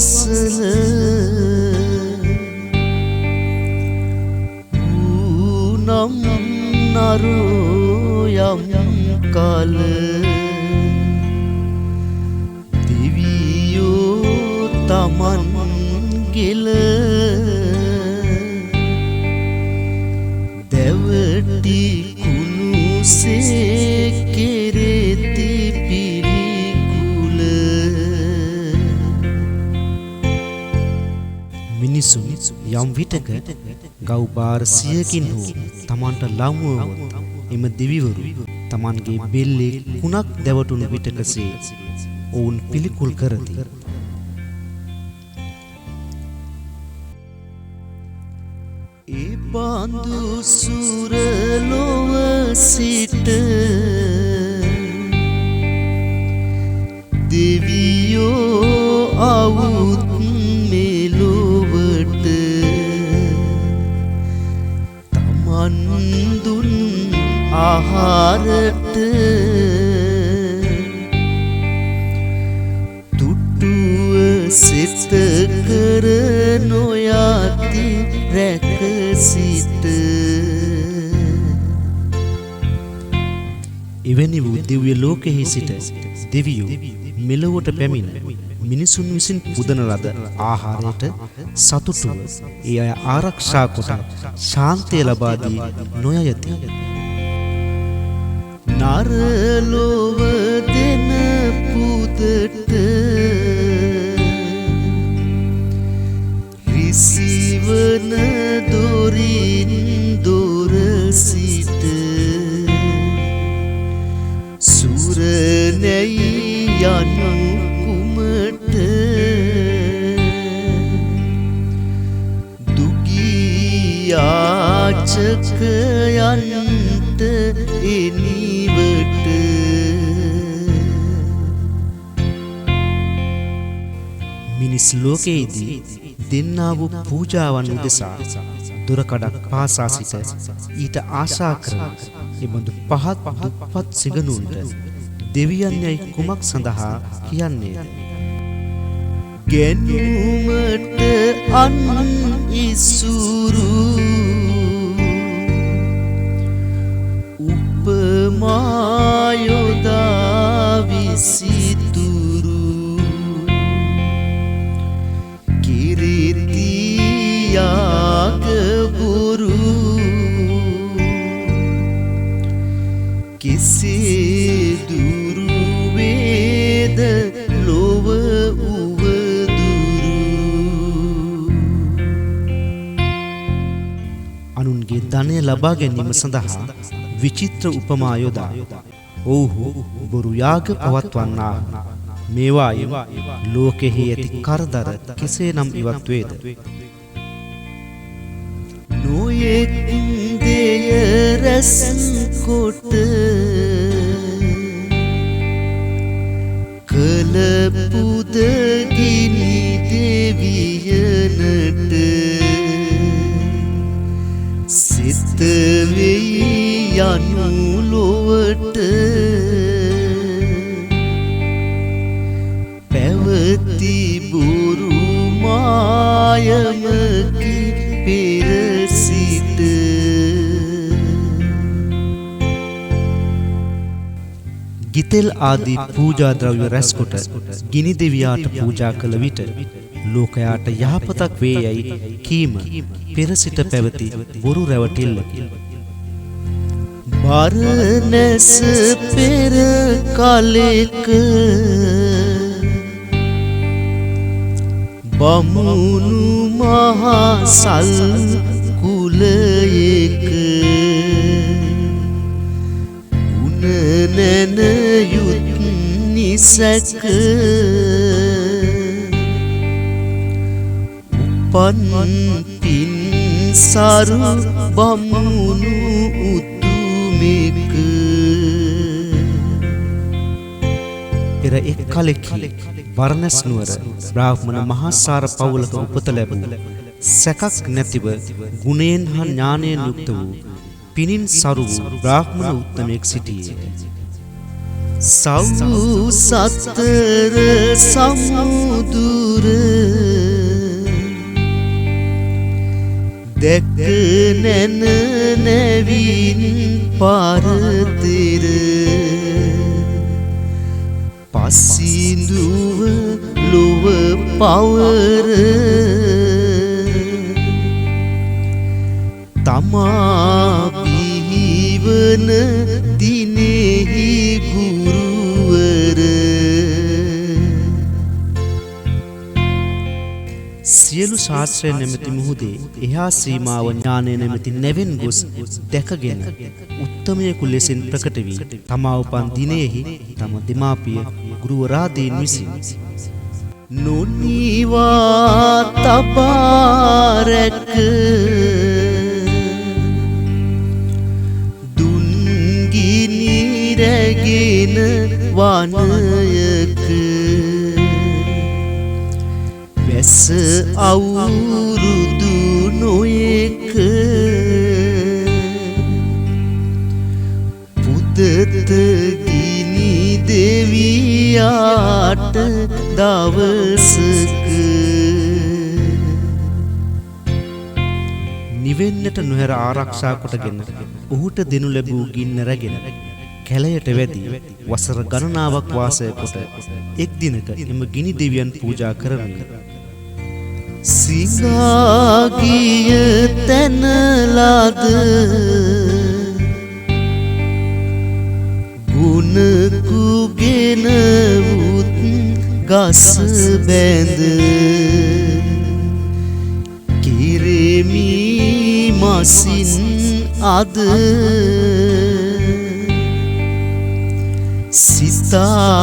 අසල ඌනම් නරෝ යම් කල දිවියෝ තමන් ගෙල දැවටි කුණුසේ කෙරෙති පිළිකුල මිනිසුන් යම් විටක ගව් බාර 100කින් හෝ තමන්ට ලංවුවොත් එම දෙවිවරු තමන්ගේ බෙල්ලේ කුණක් දැවටුණු විටකසේ ඔවුන් පිළිකුල් කරති. ඒ බඳු සුරලොව සිට දෙවියෝ අවුත් මෙලොවට තමන් දුන් ආහාරට තුට්ටුව සිත කර නොයති රැක සිට එවැනි වූ දිව්‍ය ලෝකෙහි සිට දෙවියෝ මෙලොවට පැමිණ මිනිසුන් විසින් පුදන ලද ආහාරයට සතුටුව ඒ අය ආරක්ෂා කොට ශාන්තිය ලබා දී නොයති. නරලොව දෙන පුදට රිසිවන දොරින් දොර සිට සුරනැයි යනු කුමට දුගියාචකයන්ට එනිවට මිනිස් ලෝකයේදී දෙන්නා වූ පූජාවන් උදෙසා දුරකඩක් පාසා සිට ඊට ආශා කරන එබඳු පහත් දුප්පත් සිගනුන්ට දෙවියන් යයි කුමක් සඳහා කියන්නේ? ගැනුමට අන් ඉසුරු උපමා යොදා විසිතුරු කිරිති යාගබුරු කිසේ දුරු වේද ලොව උවදුරු අනුන්ගේ ධනය ලබා ගැනීම සඳහා විචිත්‍ර උපමා යොදා ඔව්හු බොරු යාග පවත්වන්නා. මේවායෙන් ලෝකෙහි ඇති කරදර කෙසේනම් ඉවත් වේද? නොයෙක් දෙය රැස් කොට කල පුද ගිනි දෙවියනට සිත වෙයි යනු ලොවට පැවති බොරු මායමකි පෙර සිට ගිතෙල් ආදී පූජා ද්‍රව්‍ය රැස්කොට ගිනි දෙවියාට පූජා කළ විට ලෝකයාට යහපතක් වේ යයි කීම පෙර සිට පැවති බොරු රැවටිල්ලකි. බරණැස පෙර කලෙක බමුණු මහා සල් කුලයක උනනන යුත් නිසක උපන් පින් සරු බමුණු උතුමෙක පෙර එක් කලෙකි බරණැස් නුවර බ්‍රාහ්මණ මහාසාර පවුලක උපත ලැබූ සැකක් නැතිව ගුණයෙන් හා ඥානයෙන් යුක්ත වූ පිනින් සරු බ්‍රාහ්මණ උත්තමයෙක් සිටියේ. සව් සතර සමුදුර දැක නැන නැවින් පාරතෙර පසිඳුව ලොව පවර තමා පිහිවන දිනෙහි ගුරුවර සියලු ශාස්ත්‍රය නැමැති මුහුදේ එහා සීමාව ඥානය නැමැති නැවෙන් ගොස් දැකගෙන උත්තමයෙකු ලෙසින් ප්‍රකට වී තමා උපන් දිනෙහි තම දෙමාපිය ගුරුවරාදීන් විසින් නොනිවා තබා රැක දුන්ගිනි රැගෙන වනයක වැස අවුරුදු නොයෙක පුදත ගිනි දෙවියාට දවසක නිවෙන්නට නොහැර ආරක්ෂා කොටගෙන ඔහුට දෙනු ලැබූ ගින්න රැගෙන කැලයට වැදී වසර ගණනාවක් වාසය කොට එක් දිනක එම ගිනි දෙවියන් පූජා කරමින් සිඟාගිය තැනලාද ගුණකුගෙන වූත් ගස් බැඳ කිරෙමි මසින් අද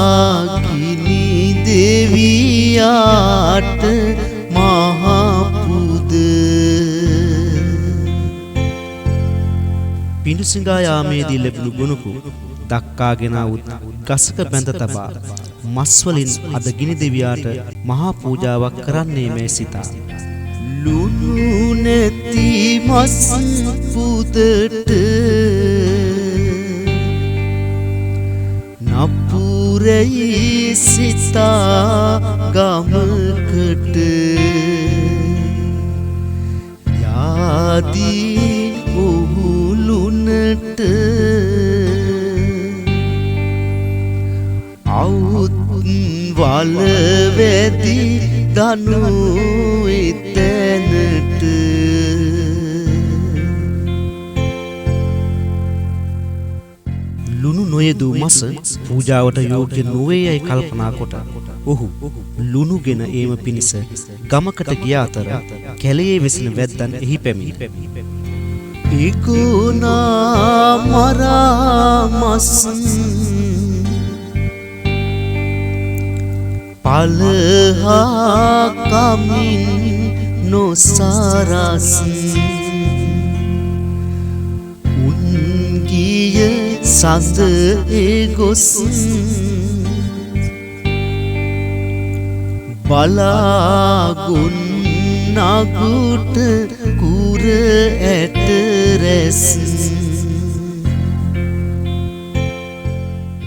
සිතාගිනි දෙවියාට මහපුද පිඬුසිඟා යාමේදී ලැබුණු ගුණකු දක්කාගෙන වූ ගසක බැඳ තබා මස්වලින් අද ගිනි දෙවියාට මහා පූජාවක් කරන්නේ මේ සිතා ලුණු නැති මස් පුදට නපුරයි සිතා ගමකට යාදී ඔහු ලුණට අවුත් වල වැදි දනු එතැනට ලුණු නොයදූ මස පූජාවට යෝග්‍ය නොවේ යයි කල්පනා කොට ඔහු ලුණුගෙන ඒම පිණිස ගමකට ගිය අතර කැලයේ වෙසෙන වැද්දන් එහි පැමිණ ඒකෝනා මරා මස් පලහා කමින් නොසරස් උන්ගිය සඳ ගොස් බලාගුන් නගුට කුර ඇට රැස්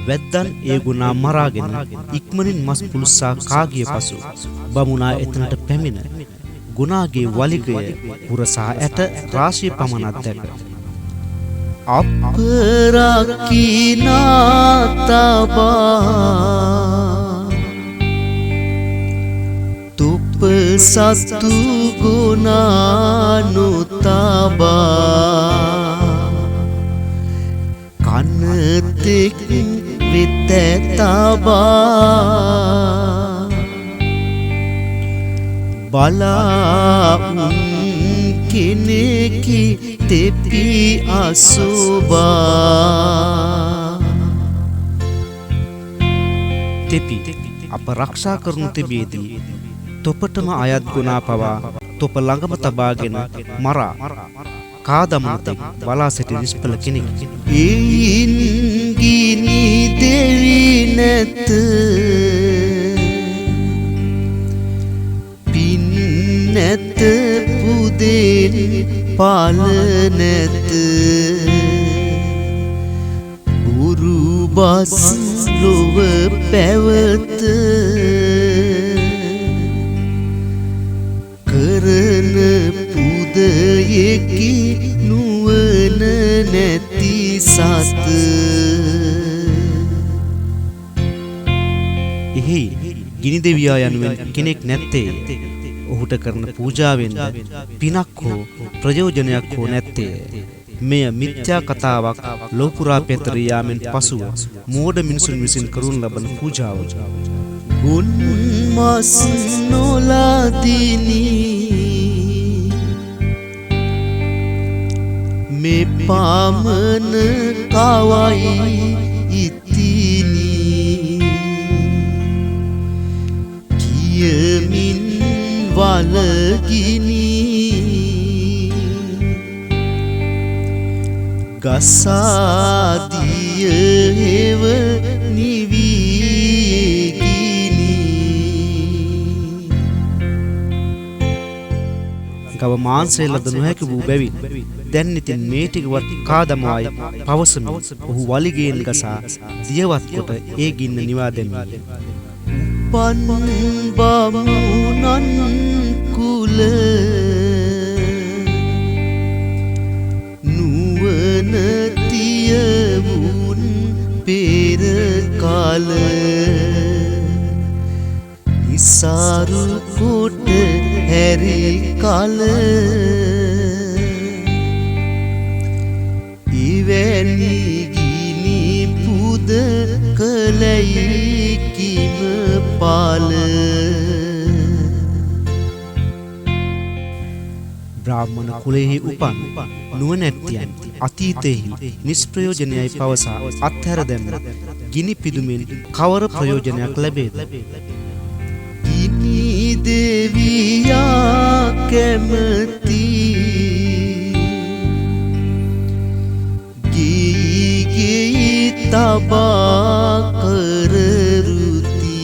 වැද්දන් ඒ ගුණා මරාගෙන ඉක්මනින් මස් පුලුස්සා කාගිය පසු බමුණා එතනට පැමිණ ගුණාගේ වලිගය පුරසා ඇට රාශිය පමණක් දැක අපරකිනා තබා තුප සතු ගුණා නොතබා කනතෙක් වෙත තබා බලා කෙනෙකි තෙපි අසුබා තෙපි අප රක්ෂා කරනු තිබේදී තොපටම අයත් ගුණා පවා තොප ළඟම තබාගෙන මරා කාදමනතෙක් බලා සිටි නිෂ්ඵල කෙනෙක් එයින් ගිනි දෙවි නැත පින් නැත පුදෙන් පාල නැත බුරු බස් ලොව පැවත කරන පුද හෘදයෙකි නුවණ නැති සත එහි ගිනි දෙවියා යනුවෙන් කෙනෙක් නැත්තේ ඔහුට කරන පූජාවෙන් පිනක් හෝ ප්‍රයෝජනයක් හෝ නැත්තේ මෙය මිත්‍යා කතාවක් ලෝපුරා පෙතර යාමෙන් පසුව මෝඩ මිනිසුන් විසින් කරන ලබන පූජාව උන්මස් නොලාදිනි මේ පාමන කවයි ඉතිනි කියමින් වලගිනි ගසාදිය හේව නිවීගිනි ගව මාංශය ලද නොහැකි වූ බැවින් දැන් ඉතින් මේ ටිකවත් කාදමවයි පවසමි ඔහු වලිගයෙන් ගසා දියවත් කොට ඒ ගින්න නිවා දැමීය පන් බමුණන් කුල නුවණ තියවුන් පෙර කාල නිසාරු කොට හැරි කාල ඉවැනි ගිනි පුද කලයි කිම පාල බ්‍රාහ්මණ කුලෙහි උපන් නුවණැත්තියන් අතීතෙහි නිෂ්ප්‍රයෝජනයයි පවසා අත්හැර දැම්ම ගිනි පිදුමින් කවර ප්‍රයෝජනයක් ලැබේද ගිනි දෙවියා කැමති ගිගි තබා කරරුති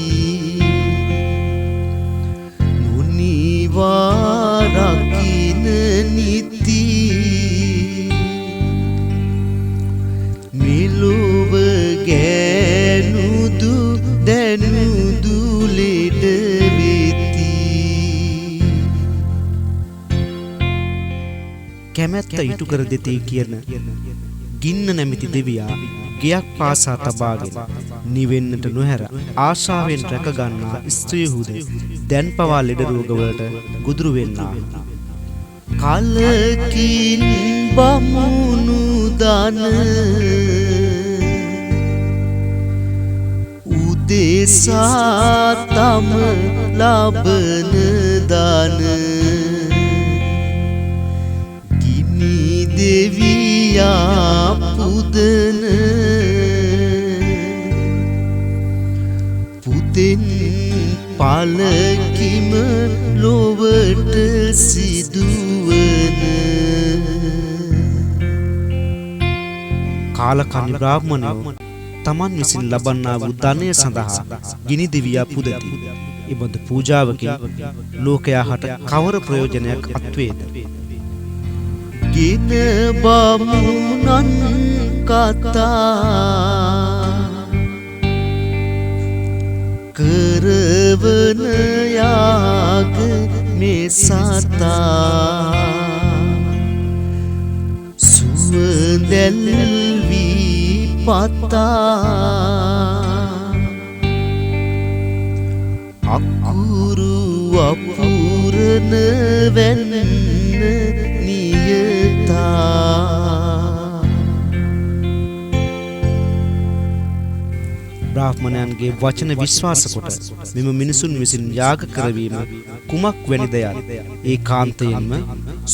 නුනිවාරකින නිති මිලුව ගෑනුදු දැනුදු ලෙඩ වෙති කැමැත්ත ඉටු කර දෙතේ කියන ගින්න නැමැති දෙවියා ගෙයක් පාසා තබාගෙන නිවෙන්නට නොහැර ආශාවෙන් රැක ගන්නා ස්ත්‍රියහුද දැන් පවා ලෙඩ රෝගවලට ගොදුරු වෙන්නා කලකින් බමුණු දන උදෙසා තම ලබන දන ගිනි දෙවියා පුදන පුතෙන් පලකිම ලොවට සිදුවන කාලකන්ණි බ්‍රාහ්මණයෝ තමන් විසින් ලබන්නා වූ ධනය සඳහා ගිනි දෙවියා පුදති. එබඳු පූජාවකින් ලෝකයා හට කවර ප්‍රයෝජනයක් අත්වේද? ගින බමුණන් කතා කරවන යාග මේ සතා සුවඳැල් වී පතා අකුරු අපුරන වෙන්න නියතා බ්‍රාහ්මණයන්ගේ වචන විශ්වාස කොට මෙම මිනිසුන් විසින් යාග කරවීම කුමක් වැනිද යත් ඒකාන්තයෙන්ම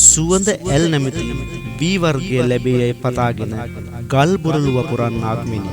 සුවඳ ඇල් නැමැති වී වර්ගය ලැබේ යයි පතාගෙන ගල් බුරළුව පුරන්නාක් මෙනි.